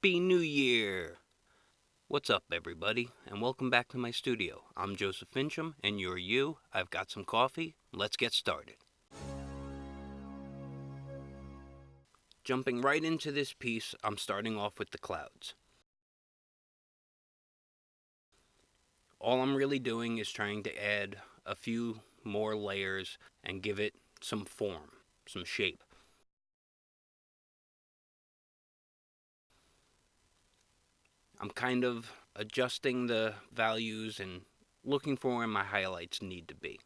Happy New Year! What's up, everybody, and welcome back to my studio. I'm Joseph Finchum, and you're you. I've got some coffee. Let's get started. Jumping right into this piece, I'm starting off with the clouds. All I'm really doing is trying to add a few more layers and give it some form, some shape. I'm kind of adjusting the values and looking for where my highlights need to be.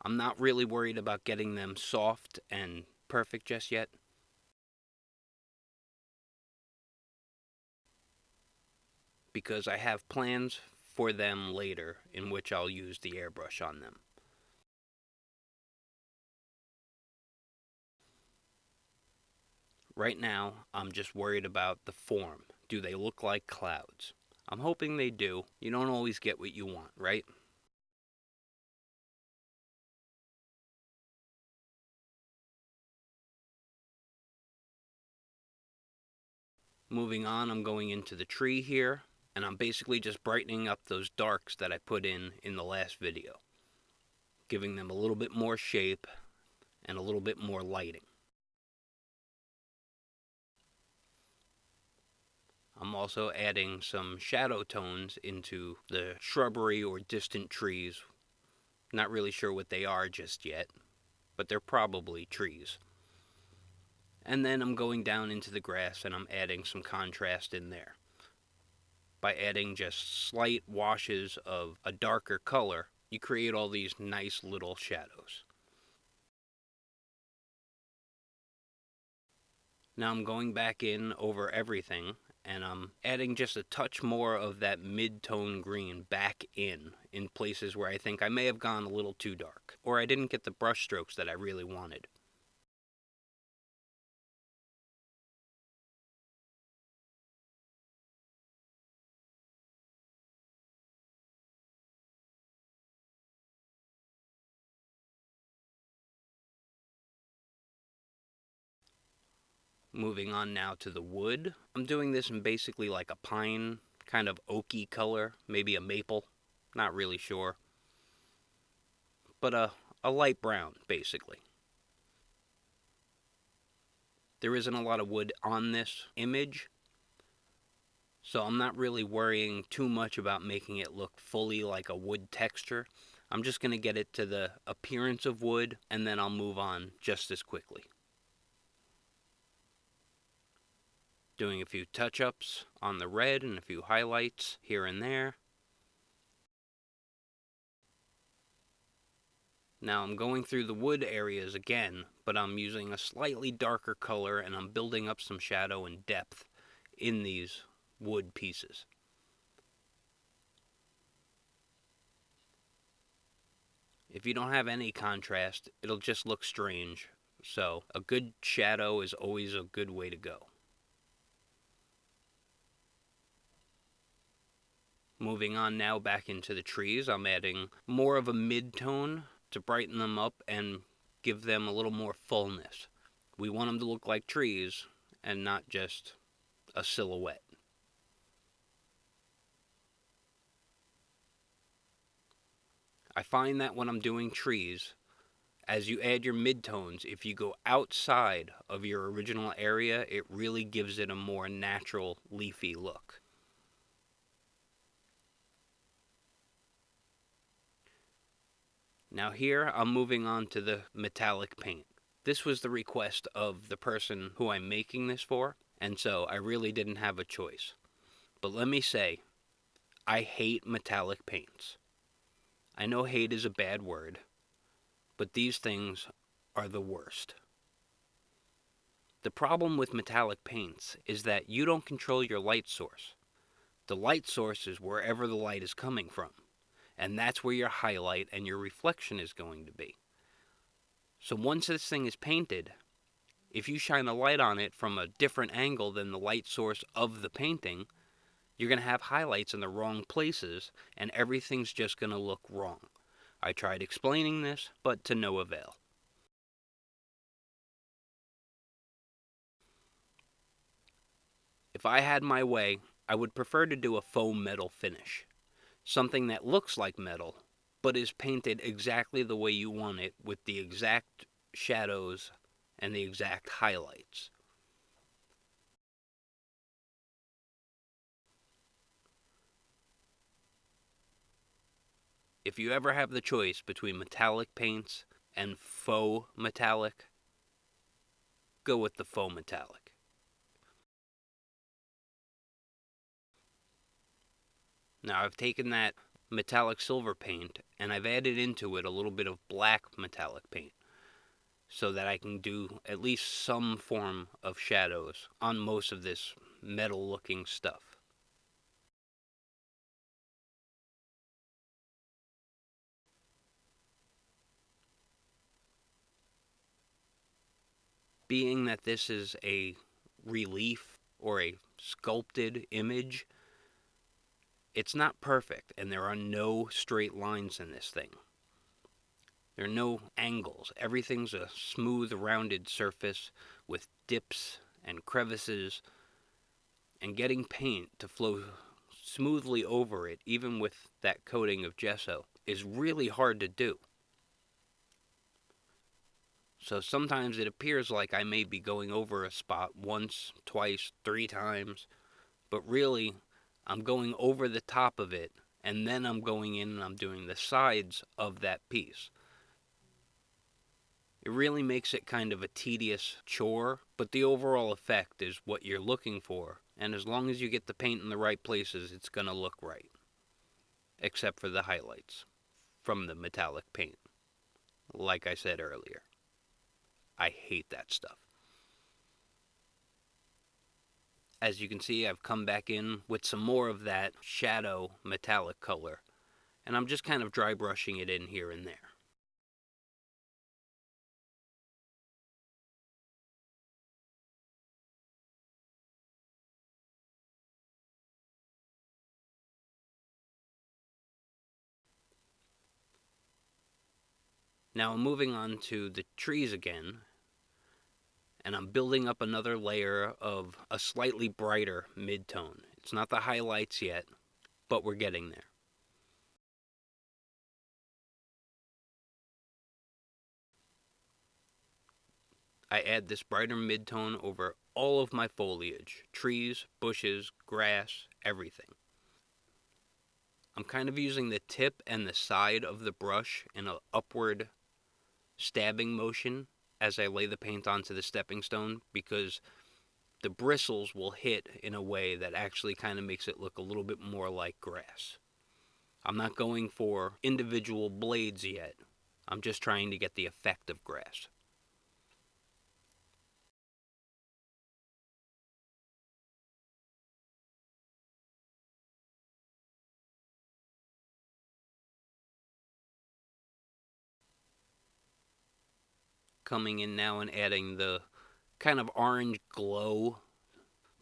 I'm not really worried about getting them soft and perfect just yet. Because I have plans for them later in which I'll use the airbrush on them. Right now, I'm just worried about the form. Do they look like clouds? I'm hoping they do. You don't always get what you want, right? Moving on, I'm going into the tree here, and I'm basically just brightening up those darks that I put in the last video, giving them a little bit more shape and a little bit more lighting. I'm also adding some shadow tones into the shrubbery or distant trees. Not really sure what they are just yet, but they're probably trees. And then I'm going down into the grass and I'm adding some contrast in there. By adding just slight washes of a darker color, you create all these nice little shadows. Now I'm going back in over everything and I'm adding just a touch more of that mid-tone green back in places where I think I may have gone a little too dark, or I didn't get the brush strokes that I really wanted. Moving on now to the wood. I'm doing this in basically like a pine, kind of oaky color, maybe a maple, not really sure. But a light brown, basically. There isn't a lot of wood on this image, so I'm not really worrying too much about making it look fully like a wood texture. I'm just going to get it to the appearance of wood, and then I'll move on just as quickly. Doing a few touch-ups on the red and a few highlights here and there. Now I'm going through the wood areas again, but I'm using a slightly darker color and I'm building up some shadow and depth in these wood pieces. If you don't have any contrast, it'll just look strange, so a good shadow is always a good way to go. Moving on now back into the trees, I'm adding more of a mid-tone to brighten them up and give them a little more fullness. We want them to look like trees and not just a silhouette. I find that when I'm doing trees, as you add your midtones, if you go outside of your original area, it really gives it a more natural, leafy look. Now here, I'm moving on to the metallic paint. This was the request of the person who I'm making this for, and so I really didn't have a choice. But let me say, I hate metallic paints. I know hate is a bad word, but these things are the worst. The problem with metallic paints is that you don't control your light source. The light source is wherever the light is coming from, and that's where your highlight and your reflection is going to be. So once this thing is painted, if you shine a light on it from a different angle than the light source of the painting, you're going to have highlights in the wrong places, and everything's just going to look wrong. I tried explaining this, but to no avail. If I had my way, I would prefer to do a faux metal finish. Something that looks like metal, but is painted exactly the way you want it with the exact shadows and the exact highlights. If you ever have the choice between metallic paints and faux metallic, go with the faux metallic. Now I've taken that metallic silver paint and I've added into it a little bit of black metallic paint so that I can do at least some form of shadows on most of this metal looking stuff. Being that this is a relief or a sculpted image, it's not perfect and there are no straight lines in this thing. There are no angles. Everything's a smooth, rounded surface with dips and crevices, and getting paint to flow smoothly over it, even with that coating of gesso, is really hard to do. So sometimes it appears like I may be going over a spot once, twice, 3 times, but really I'm going over the top of it, and then I'm going in and I'm doing the sides of that piece. It really makes it kind of a tedious chore, but the overall effect is what you're looking for, and as long as you get the paint in the right places, it's going to look right. Except for the highlights from the metallic paint. Like I said earlier, I hate that stuff. As you can see, I've come back in with some more of that shadow metallic color, and I'm just kind of dry brushing it in here and there. Now I'm moving on to the trees again, and I'm building up another layer of a slightly brighter mid-tone. It's not the highlights yet, but we're getting there. I add this brighter mid-tone over all of my foliage, trees, bushes, grass, everything. I'm kind of using the tip and the side of the brush in an upward stabbing motion as I lay the paint onto the stepping stone, because the bristles will hit in a way that actually kind of makes it look a little bit more like grass. I'm not going for individual blades yet. I'm just trying to get the effect of grass. Coming in now and adding the kind of orange glow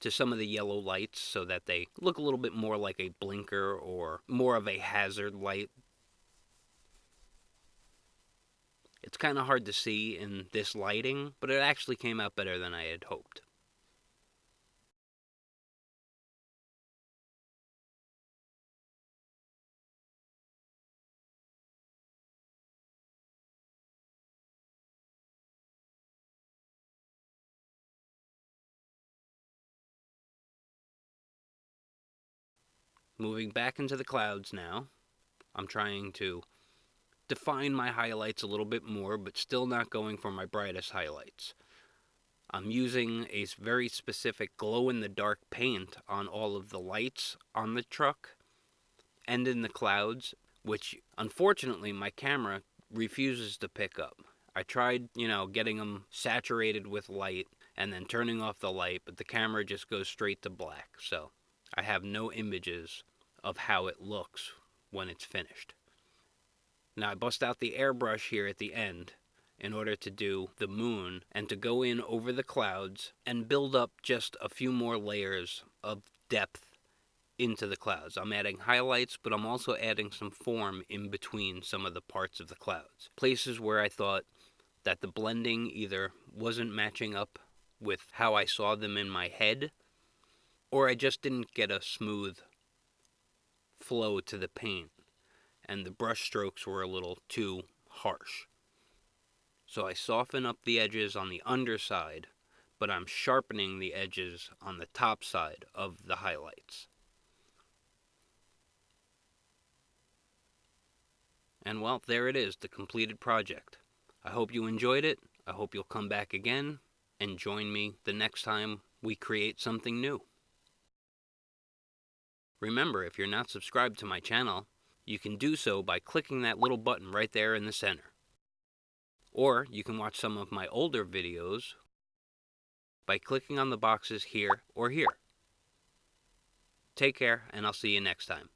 to some of the yellow lights so that they look a little bit more like a blinker or more of a hazard light. It's kind of hard to see in this lighting, but it actually came out better than I had hoped. Moving back into the clouds now, I'm trying to define my highlights a little bit more, but still not going for my brightest highlights. I'm using a very specific glow-in-the-dark paint on all of the lights on the truck and in the clouds, which unfortunately my camera refuses to pick up. I tried, getting them saturated with light and then turning off the light, but the camera just goes straight to black. So I have no images of how it looks when it's finished. Now I bust out the airbrush here at the end in order to do the moon and to go in over the clouds and build up just a few more layers of depth into the clouds. I'm adding highlights, but I'm also adding some form in between some of the parts of the clouds. Places where I thought that the blending either wasn't matching up with how I saw them in my head, or I just didn't get a smooth flow to the paint, and the brush strokes were a little too harsh. So I soften up the edges on the underside, but I'm sharpening the edges on the top side of the highlights. And well, there it is, the completed project. I hope you enjoyed it. I hope you'll come back again and join me the next time we create something new. Remember, if you're not subscribed to my channel, you can do so by clicking that little button right there in the center. Or you can watch some of my older videos by clicking on the boxes here or here. Take care, and I'll see you next time.